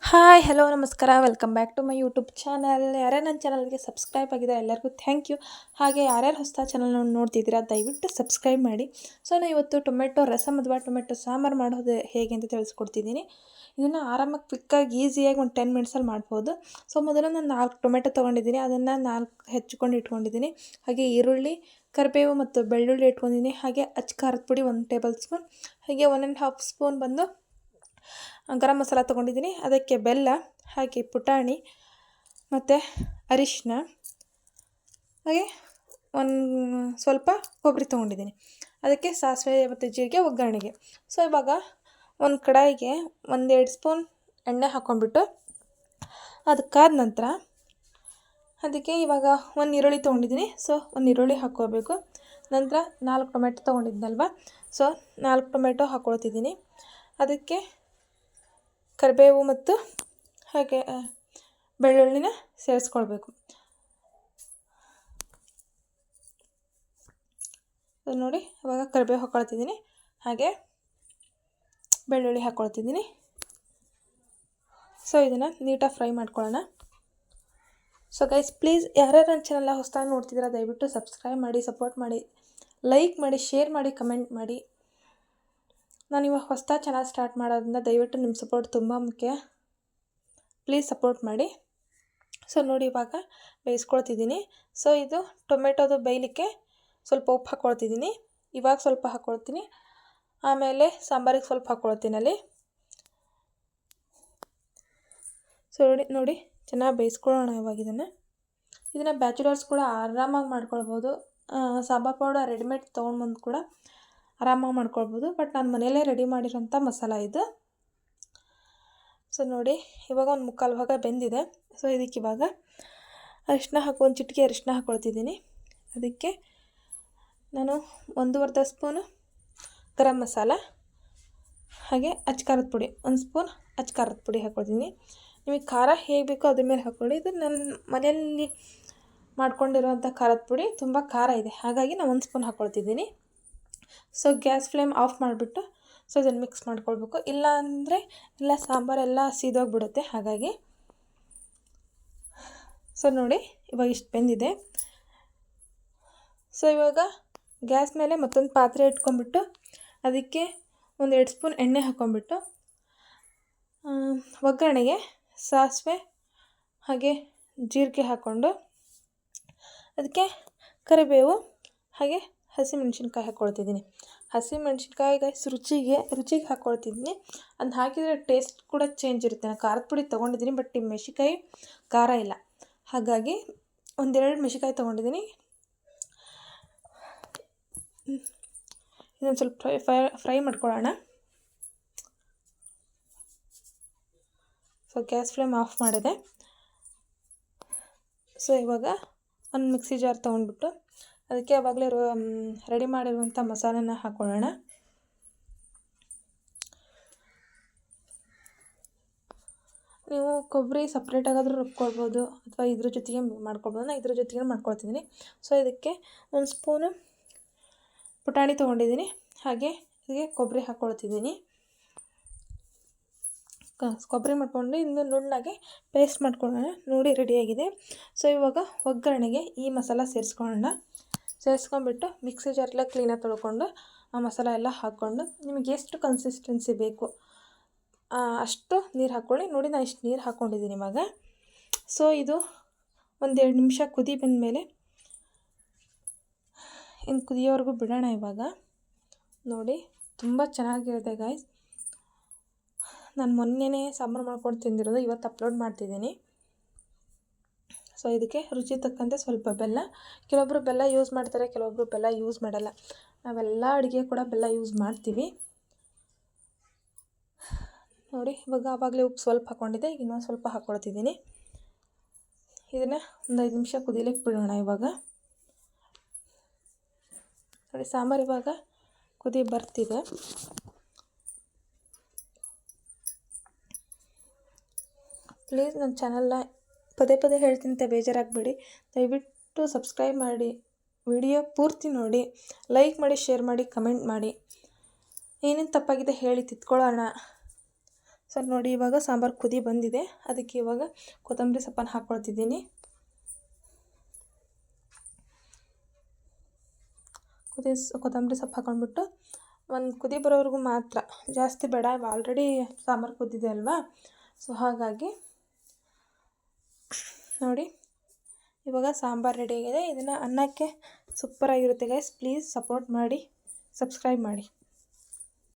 Hi hello ನಮಸ್ಕಾರ welcome back to my YouTube channel. ಯಾರ್ಯಾರು ನನ್ನ ಚಾನಲ್ಗೆ ಸಬ್ಸ್ಕ್ರೈಬ್ ಆಗಿದ್ದಾರೆ ಎಲ್ಲರಿಗೂ ಥ್ಯಾಂಕ್ ಯು. ಹಾಗೆ ಯಾರ್ಯಾರು ಹೊಸ ಚಾನಲ್ ನೋಡ್ತಿದ್ದೀರಾ ದಯವಿಟ್ಟು ಸಬ್ಸ್ಕ್ರೈಬ್ ಮಾಡಿ. ಸೊ ನಾನು ಇವತ್ತು ಟೊಮೆಟೊ ರಸಮ್ ಅಥವಾ ಟೊಮೆಟೊ ಸಾಂಬಾರು ಮಾಡೋದು ಹೇಗೆ ಅಂತ ತಿಳಿಸ್ಕೊಡ್ತಿದ್ದೀನಿ. ಇದನ್ನು ಆರಾಮಾಗಿ ಕ್ವಿಕ್ಕಾಗಿ ಈಸಿಯಾಗಿ ಒಂದು 10 ಮಿನಿಟ್ಸಲ್ಲಿ ಮಾಡ್ಬೋದು. ಸೊ ಮೊದಲು ನಾನು 4 ಟೊಮೆಟೊ ತೊಗೊಂಡಿದ್ದೀನಿ, ಅದನ್ನು 4 ಹೆಚ್ಚಿಕೊಂಡು ಇಟ್ಕೊಂಡಿದ್ದೀನಿ. ಹಾಗೆ ಈರುಳ್ಳಿ, ಕರಿಬೇವು ಮತ್ತು ಬೆಳ್ಳುಳ್ಳಿ ಇಟ್ಕೊಂಡಿದ್ದೀನಿ. ಹಾಗೆ ಖಾರದ ಪುಡಿ 1 ಟೇಬಲ್ ಸ್ಪೂನ್, ಹಾಗೆ 1½ ಸ್ಪೂನ್ ಬಂದು ಗರಂ ಮಸಾಲ ತೊಗೊಂಡಿದ್ದೀನಿ. ಅದಕ್ಕೆ ಬೆಲ್ಲ, ಹಾಗೆ ಪುಟಾಣಿ ಮತ್ತು ಅರಿಶಿನ, ಹಾಗೆ ಸ್ವಲ್ಪ ಕೊಬ್ಬರಿ ತೊಗೊಂಡಿದ್ದೀನಿ. ಅದಕ್ಕೆ ಸಾಸಿವೆ ಮತ್ತು ಜೀರಿಗೆ ಒಗ್ಗರಣೆಗೆ. ಸೊ ಇವಾಗ ಒಂದು ಕಡಾಯಿಗೆ 1-2 ಸ್ಪೂನ್ ಎಣ್ಣೆ ಹಾಕ್ಕೊಂಡ್ಬಿಟ್ಟು ಅದಕ್ಕಾದ ನಂತರ ಅದಕ್ಕೆ ಇವಾಗ 1 ಈರುಳ್ಳಿ ತೊಗೊಂಡಿದ್ದೀನಿ. ಸೊ 1 ಈರುಳ್ಳಿ ಹಾಕ್ಕೋಬೇಕು. ನಂತರ 4 ಟೊಮೆಟೊ ತೊಗೊಂಡಿದ್ನಲ್ವ, ಸೊ 4 ಟೊಮೆಟೊ ಹಾಕ್ಕೊಳ್ತಿದ್ದೀನಿ. ಅದಕ್ಕೆ ಕರಿಬೇವು ಮತ್ತು ಹಾಗೆ ಬೆಳ್ಳುಳ್ಳಿನ ಸೇರಿಸ್ಕೊಳ್ಬೇಕು. ನೋಡಿ ಇವಾಗ ಕರಿಬೇವು ಹಾಕ್ಕೊಳ್ತಿದ್ದೀನಿ, ಹಾಗೆ ಬೆಳ್ಳುಳ್ಳಿ ಹಾಕ್ಕೊಳ್ತಿದ್ದೀನಿ. ಸೊ ಇದನ್ನು ನೀಟಾಗಿ ಫ್ರೈ ಮಾಡ್ಕೊಳ್ಳೋಣ. ಸೊ ಗೈಸ್ ಪ್ಲೀಸ್ ಯಾರ್ಯಾರು ನನ್ನ ಚಾನಲ್ನ ಹೊಸದಾಗಿ ನೋಡ್ತಿದ್ದೀರಾ ದಯವಿಟ್ಟು ಸಬ್ಸ್ಕ್ರೈಬ್ ಮಾಡಿ, ಸಪೋರ್ಟ್ ಮಾಡಿ, ಲೈಕ್ ಮಾಡಿ, ಶೇರ್ ಮಾಡಿ, ಕಮೆಂಟ್ ಮಾಡಿ. ನಾನು ಇವಾಗ ಹೊಸದಾಗಿ ಚಾನಲ್ ಸ್ಟಾರ್ಟ್ ಮಾಡೋದ್ರಿಂದ ದಯವಿಟ್ಟು ನಿಮ್ಮ ಸಪೋರ್ಟ್ ತುಂಬ ಮುಖ್ಯ. ಪ್ಲೀಸ್ ಸಪೋರ್ಟ್ ಮಾಡಿ. ಸೊ ನೋಡಿ ಇವಾಗ ಬೇಯಿಸ್ಕೊಳ್ತಿದ್ದೀನಿ. ಸೊ ಇದು ಟೊಮೆಟೊದು ಬೇಯಲಿಕ್ಕೆ ಸ್ವಲ್ಪ ಉಪ್ಪು ಹಾಕ್ಕೊಳ್ತಿದ್ದೀನಿ. ಇವಾಗ ಸ್ವಲ್ಪ ಹಾಕ್ಕೊಳ್ತೀನಿ, ಆಮೇಲೆ ಸಾಂಬಾರಿಗೆ ಸ್ವಲ್ಪ ಹಾಕ್ಕೊಳ್ತೀನಿ ಅಲ್ಲಿ. ಸೊ ನೋಡಿ ಚೆನ್ನಾಗಿ ಬೇಯಿಸ್ಕೊಳ್ಳೋಣ ಇವಾಗ ಇದನ್ನು ಬ್ಯಾಚುಲರ್ಸ್ ಕೂಡ ಆರಾಮಾಗಿ ಮಾಡ್ಕೊಳ್ಬೋದು. ಸಾಂಬಾರು ಪೌಡರ್ ರೆಡಿಮೇಡ್ ತೊಗೊಂಡ್ಬಂದು ಕೂಡ ಆರಾಮಾಗಿ ಮಾಡ್ಕೊಳ್ಬೋದು. ಬಟ್ ನಾನು ಮನೆಯಲ್ಲೇ ರೆಡಿ ಮಾಡಿರೋಂಥ ಮಸಾಲ ಇದು. ಸೊ ನೋಡಿ ಇವಾಗ 1/4 ಭಾಗ ಬೆಂದಿದೆ. ಸೊ ಇದಕ್ಕೆ ಇವಾಗ ಅರಿಶಿನ ಒಂದು ಚಿಟಿಕೆ ಅರಿಶಿನ ಹಾಕ್ಕೊಳ್ತಿದ್ದೀನಿ. ಅದಕ್ಕೆ ನಾನು 1½ ಸ್ಪೂನು ಗರಂ ಮಸಾಲ, ಹಾಗೆ ಖಾರದ ಪುಡಿ 1 ಸ್ಪೂನ್ ಖಾರದ ಪುಡಿ ಹಾಕ್ಕೊಳ್ತೀನಿ. ನಿಮಗೆ ಖಾರ ಹೇಗೆ ಬೇಕೋ ಅದ್ರ ಮೇಲೆ ಹಾಕ್ಕೊಳ್ಳಿ. ಇದು ನನ್ನ ಮನೆಯಲ್ಲಿ ಮಾಡ್ಕೊಂಡಿರುವಂಥ ಖಾರದ ಪುಡಿ ತುಂಬ ಖಾರ ಇದೆ, ಹಾಗಾಗಿ ನಾನು 1 ಸ್ಪೂನ್ ಹಾಕ್ಕೊಳ್ತಿದ್ದೀನಿ. ಸೊ ಗ್ಯಾಸ್ ಫ್ಲೇಮ್ ಆಫ್ ಮಾಡಿಬಿಟ್ಟು ಸೊ ಇದನ್ನು ಮಿಕ್ಸ್ ಮಾಡ್ಕೊಳ್ಬೇಕು, ಇಲ್ಲ ಅಂದರೆ ಎಲ್ಲ ಸಾಂಬಾರೆಲ್ಲ ಸೀದೋಗಿಬಿಡುತ್ತೆ. ಹಾಗಾಗಿ ಸೊ ನೋಡಿ ಇವಾಗ ಇಷ್ಟು ಬೆಂದಿದೆ. ಸೊ ಇವಾಗ ಗ್ಯಾಸ್ ಮೇಲೆ ಮತ್ತೊಂದು ಪಾತ್ರೆ ಇಟ್ಕೊಂಡ್ಬಿಟ್ಟು ಅದಕ್ಕೆ 1-2 ಸ್ಪೂನ್ ಎಣ್ಣೆ ಹಾಕ್ಕೊಂಡ್ಬಿಟ್ಟು ಒಗ್ಗರಣೆಗೆ ಸಾಸಿವೆ ಹಾಗೆ ಜೀರಿಗೆ ಹಾಕ್ಕೊಂಡು ಅದಕ್ಕೆ ಕರಿಬೇವು ಹಾಗೆ ಹಸಿಮೆಣ್ಸಿನ್ಕಾಯಿ ಹಾಕ್ಕೊಳ್ತಿದ್ದೀನಿ. ಹಸಿಮೆಣ್ಸಿನ್ಕಾಯಿ ರುಚಿಗೆ ಹಾಕ್ಕೊಳ್ತಿದ್ದೀನಿ. ಅದು ಹಾಕಿದರೆ ಟೇಸ್ಟ್ ಕೂಡ ಚೇಂಜ್ ಇರುತ್ತೆ. ನಾನು ಖಾರದ ಪುಡಿ ತೊಗೊಂಡಿದ್ದೀನಿ, ಬಟ್ ಈ ಮೆಣಸಿನ್ಕಾಯಿ ಖಾರ ಇಲ್ಲ, ಹಾಗಾಗಿ 1-2 ಮೆಣಸಿನ್ಕಾಯಿ ತೊಗೊಂಡಿದ್ದೀನಿ. ಇದನ್ನು ಸ್ವಲ್ಪ ಫ್ರೈ ಮಾಡ್ಕೊಳ್ಳೋಣ. ಸೊ ಗ್ಯಾಸ್ ಫ್ಲೇಮ್ ಆಫ್ ಮಾಡಿದೆ. ಸೊ ಇವಾಗ ಒಂದು ಮಿಕ್ಸಿ ಜಾರ್ ತೊಗೊಂಡ್ಬಿಟ್ಟು ಅದಕ್ಕೆ ಆವಾಗಲೇ ರೆಡಿ ಮಾಡಿರುವಂಥ ಮಸಾಲೆನ ಹಾಕ್ಕೊಳ್ಳೋಣ. ನೀವು ಕೊಬ್ಬರಿ ಸಪ್ರೇಟಾಗಾದರೂ ರುಬ್ಕೊಳ್ಬೋದು ಅಥವಾ ಇದ್ರ ಜೊತೆಗೆ ಮಾಡ್ಕೊಳ್ಬೋದು. ನಾನು ಇದ್ರ ಜೊತೆಗೆ ಮಾಡ್ಕೊಳ್ತಿದ್ದೀನಿ. ಸೊ ಇದಕ್ಕೆ 1 ಸ್ಪೂನು ಪುಟಾಣಿ ತೊಗೊಂಡಿದ್ದೀನಿ, ಹಾಗೆ ಇದಕ್ಕೆ ಕೊಬ್ಬರಿ ಹಾಕ್ಕೊಳ್ತಿದ್ದೀನಿ. ಕೊಬ್ಬರಿ ಮಾಡ್ಕೊಂಡು ಇನ್ನು ನುಣ್ಣಗೆ ಪೇಸ್ಟ್ ಮಾಡ್ಕೊಳ್ಳೋಣ. ನೋಡಿ ರೆಡಿಯಾಗಿದೆ. ಸೊ ಇವಾಗ ಒಗ್ಗರಣೆಗೆ ಈ ಮಸಾಲ ಸೇರಿಸ್ಕೊಂಡ್ಬಿಟ್ಟು ಮಿಕ್ಸಿ ಜಾರೆಲ್ಲ ಕ್ಲೀನಾಗಿ ತೊಳ್ಕೊಂಡು ಆ ಮಸಾಲ ಎಲ್ಲ ಹಾಕ್ಕೊಂಡು ನಿಮಗೆ ಎಷ್ಟು ಕನ್ಸಿಸ್ಟೆನ್ಸಿ ಬೇಕು ಅಷ್ಟು ನೀರು ಹಾಕ್ಕೊಳ್ಳಿ. ನೋಡಿ ನಾನು ಇಷ್ಟು ನೀರು ಹಾಕ್ಕೊಂಡಿದ್ದೀನಿ ಇವಾಗ. ಸೊ ಇದು 1-2 ನಿಮಿಷ ಕುದಿ ಬಂದಮೇಲೆ ಇನ್ನು ಕುದಿಯೋವರೆಗೂ ಬಿಡೋಣ. ಇವಾಗ ನೋಡಿ ತುಂಬ ಚೆನ್ನಾಗಿರುತ್ತೆ ಗಾಯ್ಸ್. ನಾನು ಮೊನ್ನೆನೇ ಸಾಂಬಾರು ಮಾಡ್ಕೊಂಡು ತಿಂದಿರೋದು, ಇವತ್ತು ಅಪ್ಲೋಡ್ ಮಾಡ್ತಿದ್ದೀನಿ. ಸೊ ಇದಕ್ಕೆ ರುಚಿ ತಕ್ಕಂತೆ ಸ್ವಲ್ಪ ಬೆಲ್ಲ. ಕೆಲವೊಬ್ಬರು ಬೆಲ್ಲ ಯೂಸ್ ಮಾಡ್ತಾರೆ, ಕೆಲವೊಬ್ಬರು ಬೆಲ್ಲ ಯೂಸ್ ಮಾಡಲ್ಲ. ನಾವೆಲ್ಲ ಅಡುಗೆ ಕೂಡ ಬೆಲ್ಲ ಯೂಸ್ ಮಾಡ್ತೀವಿ. ನೋಡಿ ಇವಾಗ ಆವಾಗಲೇ ಉಪ್ಪು ಸ್ವಲ್ಪ ಹಾಕ್ಕೊಂಡಿದ್ದೆ, ಈಗ ಇನ್ನೊಂದು ಸ್ವಲ್ಪ ಹಾಕ್ಕೊಳ್ತಿದ್ದೀನಿ. ಇದನ್ನು ಒಂದು 5 ನಿಮಿಷ ಕುದಿಲಿಕ್ಕೆ ಬಿಡೋಣ. ಇವಾಗ ನೋಡಿ ಸಾಂಬಾರು ಇವಾಗ ಕುದಿ ಬರ್ತಿದೆ. ಪ್ಲೀಸ್ ನನ್ನ ಚಾನಲ್ನ ಪದೇ ಹೇಳ್ತೀನಿ ಅಂತ ಬೇಜಾರಾಗಬೇಡಿ. ದಯವಿಟ್ಟು ಸಬ್ಸ್ಕ್ರೈಬ್ ಮಾಡಿ, ವಿಡಿಯೋ ಪೂರ್ತಿ ನೋಡಿ, ಲೈಕ್ ಮಾಡಿ, ಶೇರ್ ಮಾಡಿ, ಕಮೆಂಟ್ ಮಾಡಿ. ಏನೇನು ತಪ್ಪಾಗಿದೆ ಹೇಳಿ ತಿದ್ಕೊಳ್ಳೋಣ. ಸೊ ನೋಡಿ ಇವಾಗ ಸಾಂಬಾರು ಕುದಿ ಬಂದಿದೆ. ಅದಕ್ಕೆ ಇವಾಗ ಕೊತ್ತಂಬರಿ ಸೊಪ್ಪನ್ನು ಹಾಕ್ಕೊಳ್ತಿದ್ದೀನಿ. ಕೊತ್ತಂಬರಿ ಸೊಪ್ಪು ಹಾಕೊಂಡ್ಬಿಟ್ಟು ಒಂದು ಕುದಿ ಬರೋವರೆಗೂ ಮಾತ್ರ, ಜಾಸ್ತಿ ಬೇಡ. ಆಲ್ರೆಡಿ ಸಾಂಬಾರು ಕುದ್ದಿದೆ ಅಲ್ವಾ, ಸೊ ಹಾಗಾಗಿ ನೋಡಿ ಇವಾಗ ಸಾಂಬಾರು ರೆಡಿ ಆಗಿದೆ. ಇದನ್ನು ಅನ್ನಕ್ಕೆ ಸೂಪರಾಗಿರುತ್ತೆ ಗೈಸ್. ಪ್ಲೀಸ್ ಸಪೋರ್ಟ್ ಮಾಡಿ, ಸಬ್ಸ್ಕ್ರೈಬ್ ಮಾಡಿ.